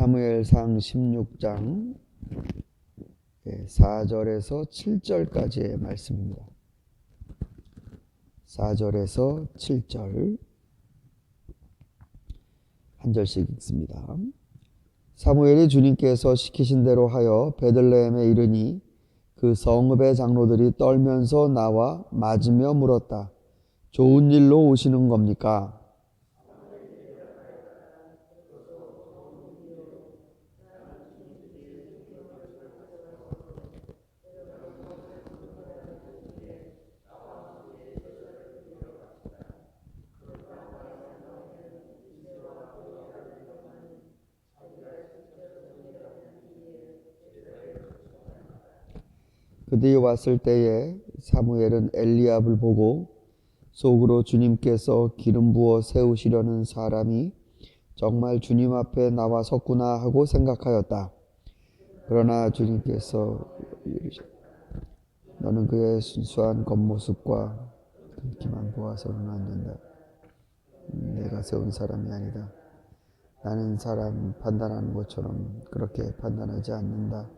사무엘상 16장 4절에서 7절까지의 말씀입니다. 4절에서 7절 한 절씩 읽습니다. 사무엘이 주님께서 시키신 대로 하여 베들레헴에 이르니 그 성읍의 장로들이 떨면서 나와 맞으며 물었다. 좋은 일로 오시는 겁니까? 그들이 왔을 때에 사무엘은 엘리압을 보고 속으로 주님께서 기름 부어 세우시려는 사람이 정말 주님 앞에 나와 섰구나 하고 생각하였다. 그러나 주님께서 이르시되 너는 그의 순수한 겉모습과 긁기만 보아서는 안 된다. 내가 세운 사람이 아니다. 나는 사람 판단하는 것처럼 그렇게 판단하지 않는다.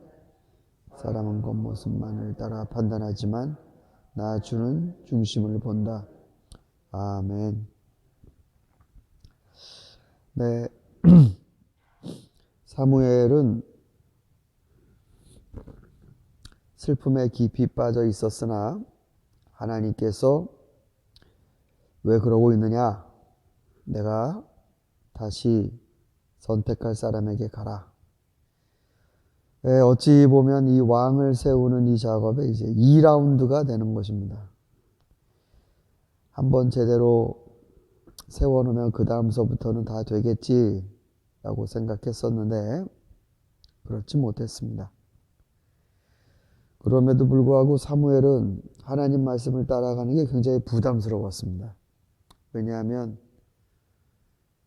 사람은 겉모습만을 따라 판단하지만 나 주는 중심을 본다. 아멘. 네, 사무엘은 슬픔에 깊이 빠져 있었으나 하나님께서 왜 그러고 있느냐? 내가 다시 선택할 사람에게 가라. 어찌 보면 이 왕을 세우는 이 작업에 이제 2라운드가 되는 것입니다. 한번 제대로 세워놓으면 그 다음서부터는 다 되겠지라고 생각했었는데 그렇지 못했습니다. 그럼에도 불구하고 사무엘은 하나님 말씀을 따라가는 게 굉장히 부담스러웠습니다. 왜냐하면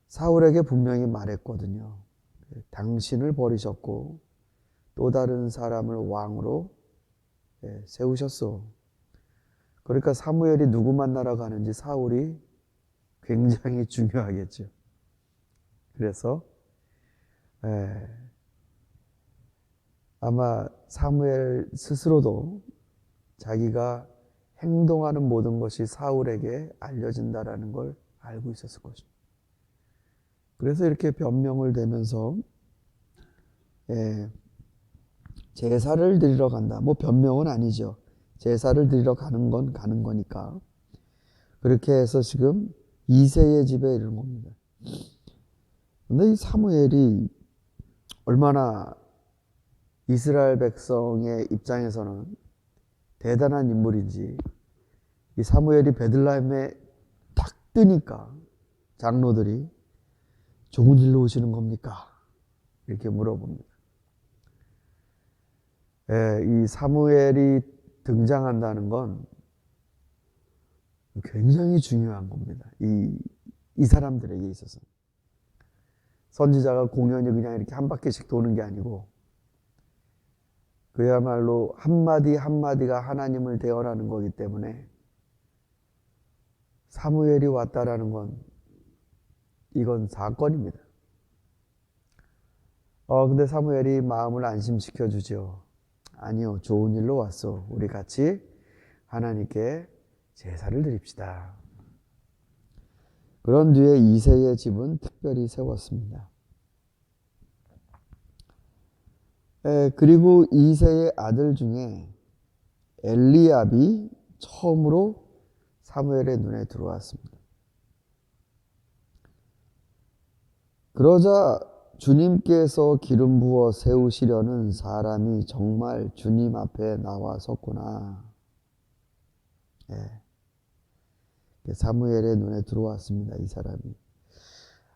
사울에게 분명히 말했거든요. 당신을 버리셨고 또 다른 사람을 왕으로 세우셨소. 그러니까 사무엘이 누구 만나러 가는지 사울이 굉장히 중요하겠죠. 그래서 아마 사무엘 스스로도 자기가 행동하는 모든 것이 사울에게 알려진다라는 걸 알고 있었을 것입니다. 그래서 이렇게 변명을 대면서 제사를 드리러 간다. 뭐 변명은 아니죠. 제사를 드리러 가는 건 가는 거니까. 그렇게 해서 지금 이새의 집에 이르는 겁니다. 근데 이 사무엘이 얼마나 이스라엘 백성의 입장에서는 대단한 인물인지, 이 사무엘이 베들레헴에 딱 뜨니까 장로들이 좋은 일로 오시는 겁니까? 이렇게 물어봅니다. 이 사무엘이 등장한다는 건 굉장히 중요한 겁니다. 이 사람들에게 있어서. 선지자가 공연이 그냥 이렇게 한 바퀴씩 도는 게 아니고 그야말로 한마디 한마디가 하나님을 대언하는 거기 때문에 사무엘이 왔다라는 건 이건 사건입니다. 근데 사무엘이 마음을 안심시켜 주죠. 아니요, 좋은 일로 왔어. 우리 같이 하나님께 제사를 드립시다. 그런 뒤에 이새의 집은 특별히 세웠습니다. 그리고 이새의 아들 중에 엘리압이 처음으로 사무엘의 눈에 들어왔습니다. 그러자 주님께서 기름 부어 세우시려는 사람이 정말 주님 앞에 나와 섰구나. 사무엘의 눈에 들어왔습니다. 이 사람이.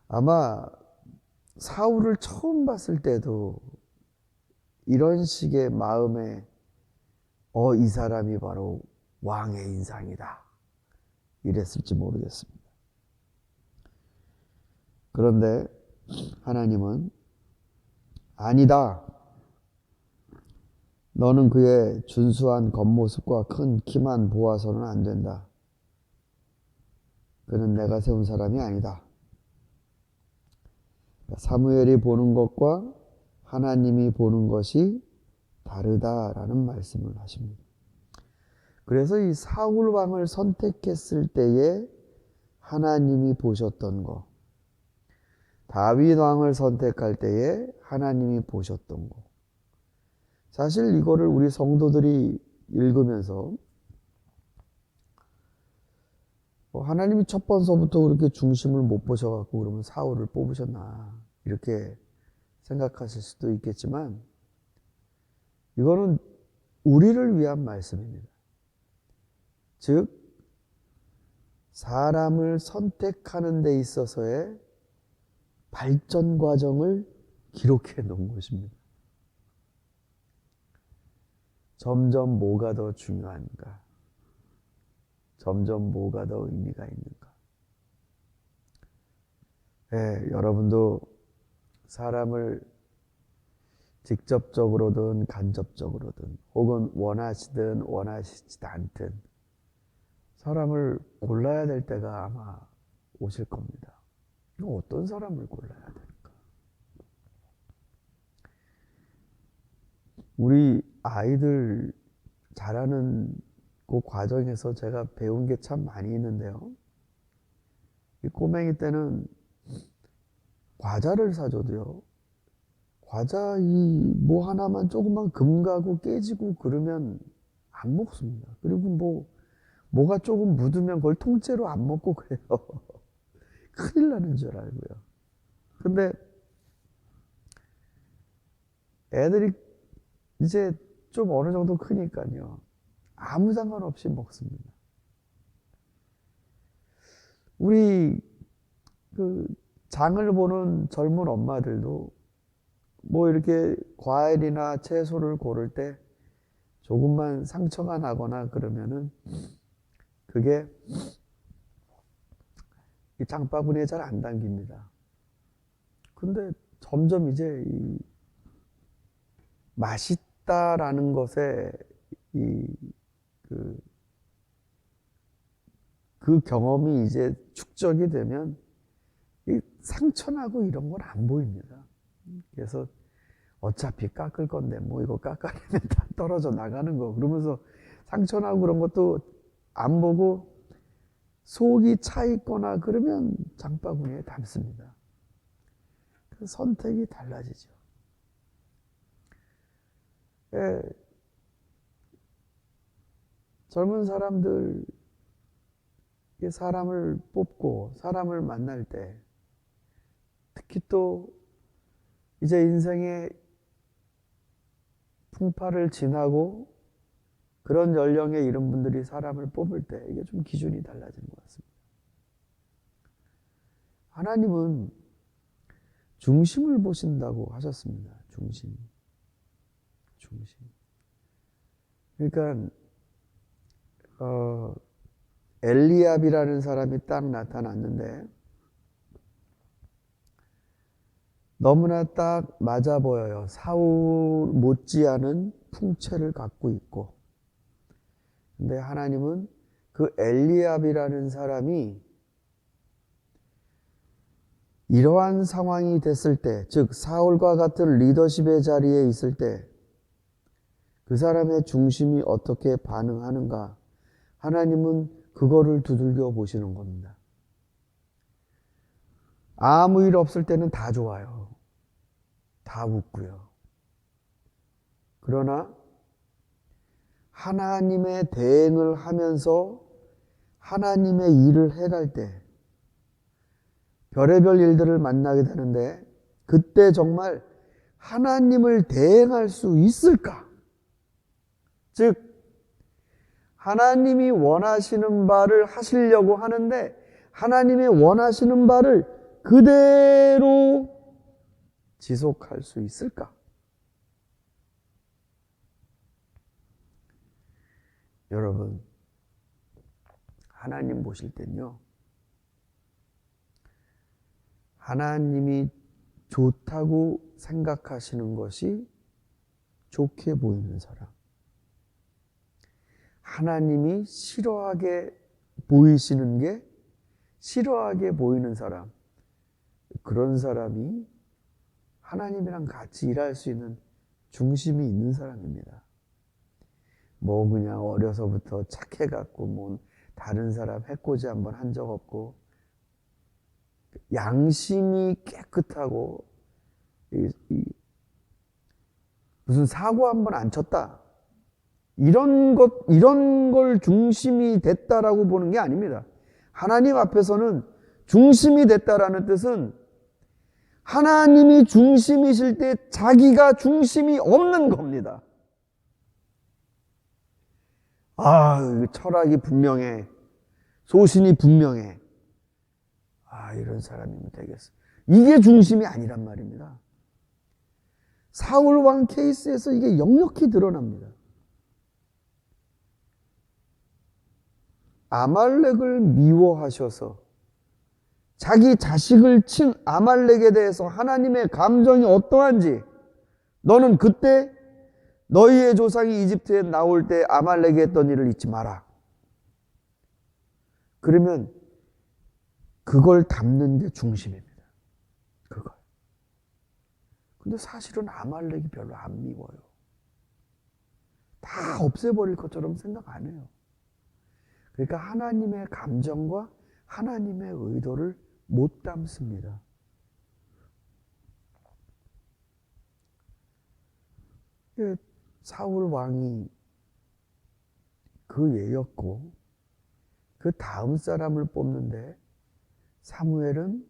아마 사울을 처음 봤을 때도 이런 식의 마음에 이 사람이 바로 왕의 인상이다. 이랬을지 모르겠습니다. 그런데 하나님은 아니다. 너는 그의 준수한 겉모습과 큰 키만 보아서는 안 된다. 그는 내가 세운 사람이 아니다. 사무엘이 보는 것과 하나님이 보는 것이 다르다라는 말씀을 하십니다. 그래서 이 사울 왕을 선택했을 때에 하나님이 보셨던 것, 다윗 왕을 선택할 때에 하나님이 보셨던 것, 사실 이거를 우리 성도들이 읽으면서 하나님이 첫 번서부터 그렇게 중심을 못 보셔갖고 그러면 사울을 뽑으셨나 이렇게 생각하실 수도 있겠지만, 이거는 우리를 위한 말씀입니다. 즉 사람을 선택하는 데 있어서의 발전 과정을 기록해 놓은 것입니다. 점점 뭐가 더 중요한가? 점점 뭐가 더 의미가 있는가? 네, 여러분도 사람을 직접적으로든 간접적으로든 혹은 원하시든 원하시지 않든 사람을 골라야 될 때가 아마 오실 겁니다. 이거 어떤 사람을 골라야 될까? 우리 아이들 자라는 그 과정에서 제가 배운 게 참 많이 있는데요. 이 꼬맹이 때는 과자를 사줘도요, 과자 이 뭐 하나만 조금만 금 가고 깨지고 그러면 안 먹습니다. 그리고 뭐가 조금 묻으면 그걸 통째로 안 먹고 그래요. 큰일 나는 줄 알고요. 근데 애들이 이제 좀 어느 정도 크니까요, 아무 상관없이 먹습니다. 우리 그 장을 보는 젊은 엄마들도 뭐 이렇게 과일이나 채소를 고를 때 조금만 상처가 나거나 그러면은 그게 이 장바구니에 잘 안 담깁니다. 근데 점점 이제 이 맛있다라는 것에 그 경험이 이제 축적이 되면 이 상처나고 이런 건 안 보입니다. 그래서 어차피 깎을 건데 뭐 이거 깎아내면 다 떨어져 나가는 거 그러면서 상처나고 그런 것도 안 보고 속이 차 있거나 그러면 장바구니에 담습니다. 그 선택이 달라지죠. 예, 젊은 사람들 사람을 뽑고 사람을 만날 때 특히 또 이제 인생의 풍파를 지나고 그런 연령에 이른 분들이 사람을 뽑을 때 이게 좀 기준이 달라지는 것 같습니다. 하나님은 중심을 보신다고 하셨습니다. 중심. 그러니까 엘리압이라는 사람이 딱 나타났는데 너무나 딱 맞아 보여요. 사울 못지않은 풍채를 갖고 있고, 근데 하나님은 그 엘리압이라는 사람이 이러한 상황이 됐을 때, 즉 사울과 같은 리더십의 자리에 있을 때 그 사람의 중심이 어떻게 반응하는가, 하나님은 그거를 두들겨 보시는 겁니다. 아무 일 없을 때는 다 좋아요. 다 웃고요. 그러나 하나님의 대행을 하면서 하나님의 일을 해갈 때 별의별 일들을 만나게 되는데, 그때 정말 하나님을 대행할 수 있을까? 즉 하나님이 원하시는 바를 하시려고 하는데 하나님의 원하시는 바를 그대로 지속할 수 있을까? 여러분, 하나님 보실 땐요, 하나님이 좋다고 생각하시는 것이 좋게 보이는 사람, 하나님이 싫어하게 보이시는 게 싫어하게 보이는 사람, 그런 사람이 하나님이랑 같이 일할 수 있는 중심이 있는 사람입니다. 뭐 그냥 어려서부터 착해갖고 뭐 다른 사람 해코지 한번 한 적 없고 양심이 깨끗하고 무슨 사고 한번 안 쳤다. 이런 걸 중심이 됐다라고 보는 게 아닙니다. 하나님 앞에서는 중심이 됐다라는 뜻은 하나님이 중심이실 때 자기가 중심이 없는 겁니다. 철학이 분명해. 소신이 분명해. 이런 사람이면 되겠어. 이게 중심이 아니란 말입니다. 사울 왕 케이스에서 이게 역력히 드러납니다. 아말렉을 미워하셔서 자기 자식을 친 아말렉에 대해서 하나님의 감정이 어떠한지 너는 그때 너희의 조상이 이집트에 나올 때 아말렉이 했던 일을 잊지 마라. 그러면 그걸 담는 게 중심입니다. 그걸. 근데 사실은 아말렉이 별로 안 미워요. 다 없애버릴 것처럼 생각 안 해요. 그러니까 하나님의 감정과 하나님의 의도를 못 담습니다. 사울 왕이 그 예였고 그 다음 사람을 뽑는데 사무엘은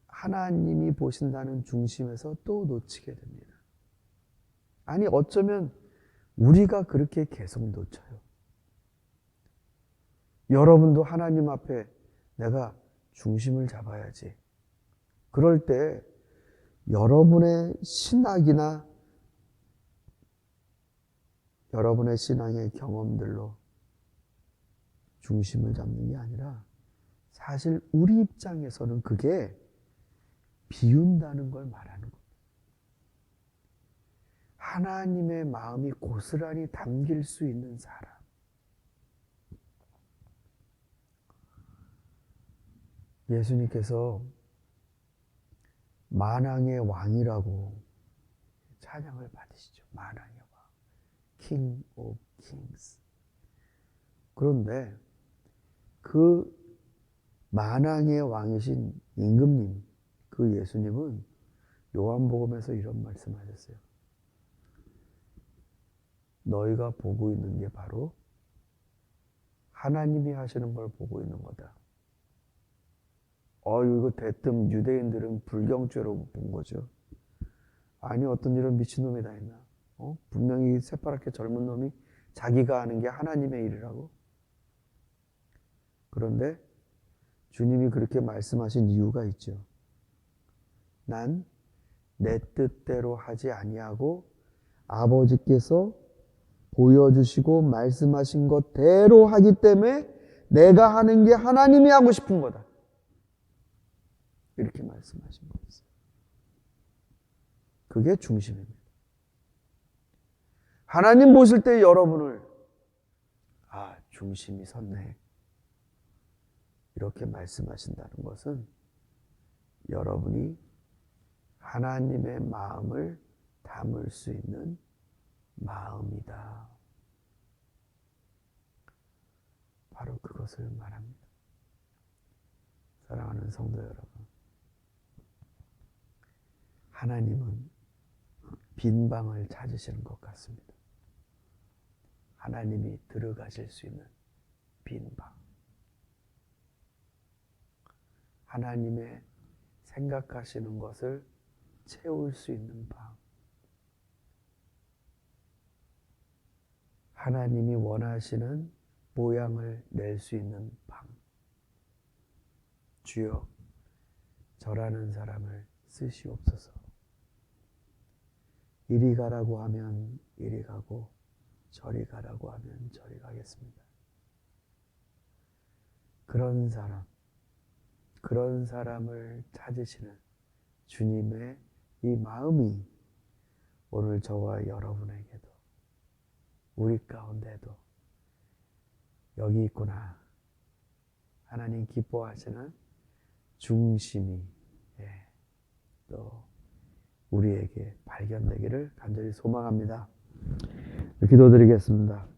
하나님이 보신다는 중심에서 또 놓치게 됩니다. 아니 어쩌면 우리가 그렇게 계속 놓쳐요. 여러분도 하나님 앞에 내가 중심을 잡아야지. 그럴 때 여러분의 신학이나 여러분의 신앙의 경험들로 중심을 잡는 게 아니라 사실 우리 입장에서는 그게 비운다는 걸 말하는 겁니다. 하나님의 마음이 고스란히 담길 수 있는 사람. 예수님께서 만왕의 왕이라고 찬양을 받으시죠. 만왕의 왕. King of Kings. 그런데 그 만왕의 왕이신 임금님, 그 예수님은 요한복음에서 이런 말씀하셨어요. 너희가 보고 있는 게 바로 하나님이 하시는 걸 보고 있는 거다. 이거 대뜸 유대인들은 불경죄로 본 거죠. 아니 어떤 이런 미친놈이 다 있나. 분명히 새파랗게 젊은 놈이 자기가 하는 게 하나님의 일이라고. 그런데 주님이 그렇게 말씀하신 이유가 있죠. 난 내 뜻대로 하지 아니하고 아버지께서 보여주시고 말씀하신 것대로 하기 때문에 내가 하는 게 하나님이 하고 싶은 거다. 이렇게 말씀하신 거였어요. 그게 중심입니다. 하나님 보실 때 여러분을 중심이 섰네. 이렇게 말씀하신다는 것은 여러분이 하나님의 마음을 담을 수 있는 마음이다. 바로 그것을 말합니다. 사랑하는 성도 여러분, 하나님은 빈 방을 찾으시는 것 같습니다. 하나님이 들어가실 수 있는 빈 방. 하나님의 생각하시는 것을 채울 수 있는 방. 하나님이 원하시는 모양을 낼 수 있는 방. 주여, 저라는 사람을 쓰시옵소서. 이리 가라고 하면 이리 가고 저리 가라고 하면 저리 가겠습니다. 그런 사람을 찾으시는 주님의 이 마음이 오늘 저와 여러분에게도 우리 가운데도 여기 있구나. 하나님 기뻐하시는 중심이 또 우리에게 발견되기를 간절히 소망합니다. 기도드리겠습니다.